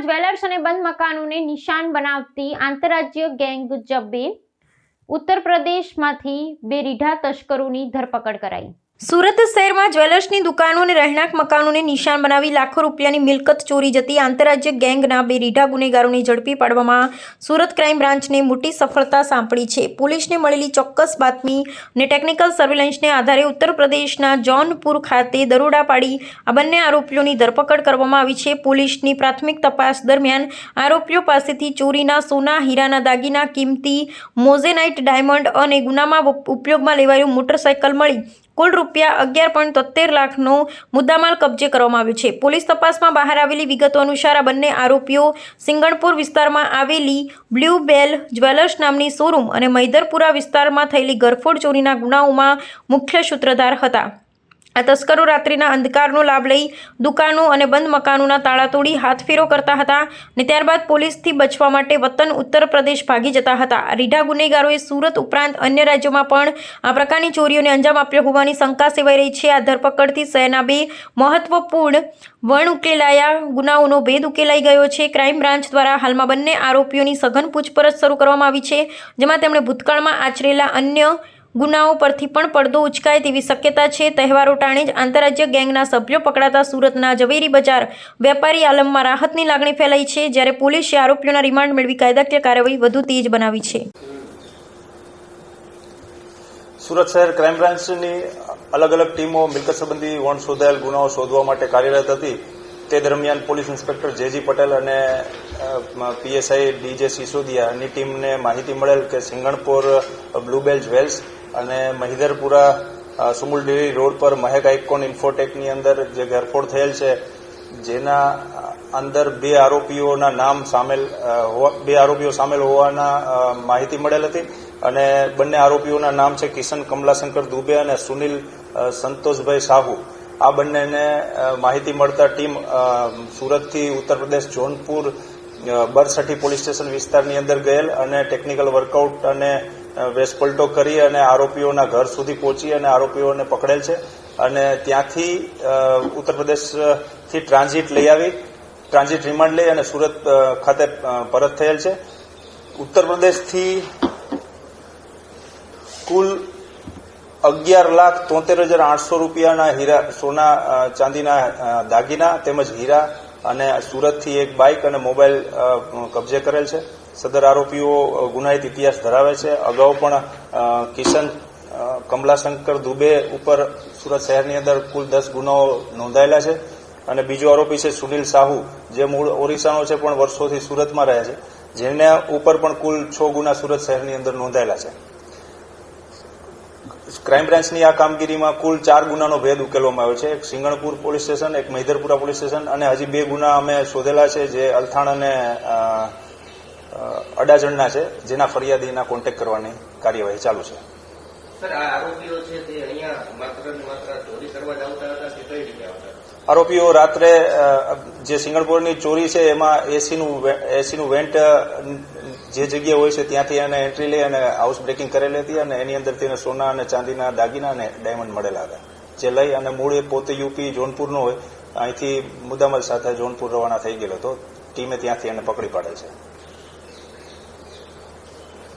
Jewellers અને બંધ મકાનોને નિશાન બનાવતી આંતરરાજ્ય ગેંગ જબ્બે ઉત્તર પ્રદેશમાંથી બે રીઢા તસ્કરોની ધરપકડ કરાઈ। સુરત શહેરમાં જ્વેલર્સની દુકાનો અને રહેણાંક મકાનોને નિશાન બનાવી લાખો રૂપિયાની મિલકત ચોરી જતી આંતરરાજ્ય ગેંગના બે રીઢા ગુનેગારોને ઝડપી પાડવામાં સુરત ક્રાઇમ બ્રાન્ચને મોટી સફળતા સાંપડી છે। પોલીસને મળેલી ચોક્કસ બાતમી અને ટેકનિકલ સર્વેલન્સને આધારે ઉત્તર પ્રદેશના જૌનપુર ખાતે દરોડા પાડી આ બંને આરોપીઓની ધરપકડ કરવામાં આવી છે। પોલીસની પ્રાથમિક તપાસ દરમિયાન આરોપીઓ પાસેથી ચોરીના સોના, હીરાના દાગીના, કિંમતી મોઝેનાઇટ ડાયમંડ અને ગુનામાં ઉપયોગમાં લેવાયું મોટરસાયકલ મળી કુલ રૂપિયા 11.73 લાખનો મુદ્દામાલ કબજે કરવામાં આવ્યો છે। પોલીસ તપાસમાં બહાર આવેલી વિગતો અનુસાર આ બંને આરોપીઓ સિંગણપુર વિસ્તારમાં આવેલી બ્લુ બેલ જ્વેલર્સ નામની શોરૂમ અને મૈદરપુરા વિસ્તારમાં થયેલી ઘરફોડ ચોરીના ગુનાઓમાં મુખ્ય સૂત્રધાર હતા। આ તસ્કરો રાત્રિના અંધકારનો લાભ લઈ દુકાનો અને બંધ મકાનોના તાળા તોડી હાથફેરો કરતા હતા અને ત્યારબાદ પોલીસથી બચવા માટે વતન ઉત્તર પ્રદેશ ભાગી જતા હતા। આ રીઢા ગુનેગારોએ સુરત ઉપરાંત અન્ય રાજ્યોમાં પણ આ પ્રકારની ચોરીઓને અંજામ આપ્યો હોવાની શંકા સેવાઈ રહી છે। આ ધરપકડથી શહેરના બે મહત્વપૂર્ણ વણ ઉકેલાયા ગુનાઓનો ભેદ ઉકેલાઈ ગયો છે। ક્રાઇમ બ્રાન્ચ દ્વારા હાલમાં બંને આરોપીઓની સઘન પૂછપરછ શરૂ કરવામાં આવી છે, જેમાં તેમણે ભૂતકાળમાં આચરેલા અન્ય ગુનાઓ પરથી પણ પડદો ઉચકાય તેવી શક્યતા છે। તહેવારો ટાણે જ આંતરરાજ્ય ગેંગના સભ્યો પકડાતા સુરતના ઝવેરી બજાર વેપારી આલમમાં રાહતની લાગણી ફેલાઈ છે, જ્યારે પોલીસે આરોપીઓના રિમાન્ડ મેળવી કાયદાકીય કાર્યવાહી વધુ તેજ બનાવી છે। સુરત શહેર ક્રાઇમ બ્રાન્ચની અલગ અલગ ટીમો મિલકત સંબંધી વણ શોધાયેલ ગુનાઓ શોધવા માટે કાર્યરત હતી। તે દરમિયાન પોલીસ ઇન્સ્પેક્ટર જે.જી. પટેલ અને પીએસઆઈ ડી.જે. સિસોદિયાની ટીમને માહિતી મળેલ કે સિંગણપુર બ્લુબેલ જ્વેલ્સ અને મહિધરપુરા સુમુલ ડેરી રોડ પર મહેક આઇકોન ઇન્ફોટેકની અંદર જે ઘરફોડ થયેલ છે, જેના અંદર બે આરોપીઓ સામેલ હોવાના માહિતી મળેલ હતી અને બંને આરોપીઓના નામ છે કિશન કમલાશંકર દુબે અને સુનિલ સંતોષભાઈ સાહુ। આ બંનેને માહિતી મળતા ટીમ સુરતથી ઉત્તર પ્રદેશ જૌનપુર બરસઠી પોલીસ સ્ટેશન વિસ્તારની અંદર ગયેલ અને ટેકનિકલ વર્કઆઉટ અને વેશપલટો કરી અને આરોપીઓના ઘર સુધી પહોંચી અને આરોપીઓને પકડેલ છે અને ત્યાંથી ઉત્તર પ્રદેશથી ટ્રાન્ઝિટ રિમાન્ડ લઈ અને સુરત ખાતે પરત થયેલ છે। ઉત્તર પ્રદેશથી કુલ 11,73,800 રૂપિયાના હીરા, સોના, ચાંદીના દાગીના તેમજ હીરા અને સુરતથી એક બાઇક અને મોબાઈલ કબજે કરેલ છે। સદર આરોપીઓ ગુનાહિત ઇતિહાસ ધરાવે છે। અગાઉ પણ કિશન કમલાશંકર દુબે ઉપર સુરત શહેરની અંદર કુલ 10 ગુનાઓ નોંધાયેલા છે અને બીજો આરોપી છે સુનિલ સાહુ, જે મૂળ ઓરિસ્સાનો છે પણ વર્ષોથી સુરતમાં રહે છે, જેના ઉપર પણ કુલ 6 ગુના સુરત શહેરની અંદર નોંધાયેલા છે। ક્રાઇમ બ્રાન્ચની આ કામગીરીમાં કુલ 4 ગુનાનો ભેદ ઉકેલવામાં આવ્યો છે। એક સિંગણપુર પોલીસ સ્ટેશન, એક મહિધરપુરા પોલીસ સ્ટેશન અને હજી 2 ગુના અમે શોધેલા છે, જે અલથાણ અને અડાજણના છે, જેના ફરિયાદીના કોન્ટેક્ટ કરવાની કાર્યવાહી ચાલુ છે। સર, આ આરોપીઓ છે તે અહીંયા માત્ર ચોરી કરવા જ આવતા હતા કે કઈ રીતે આવતા? આરોપીઓ રાત્રે જે સિંગણપુરની ચોરી છે એમાં એસીનું વેન્ટ જે જગ્યાએ હોય છે ત્યાંથી એને એન્ટ્રી લઈ અને હાઉસ બ્રેકિંગ કરેલી હતી અને એની અંદર તેને સોના અને ચાંદીના દાગીના અને ડાયમંડ મળેલા હતા, જે લઈ અને મૂળ એ પોતે યુપી જૌનપુરનો હોય, અહીંથી મુદ્દામાલ સાથે જૌનપુર રવાના થઈ ગયેલો હતો। ટીમે ત્યાંથી એને પકડી પાડેલ છે।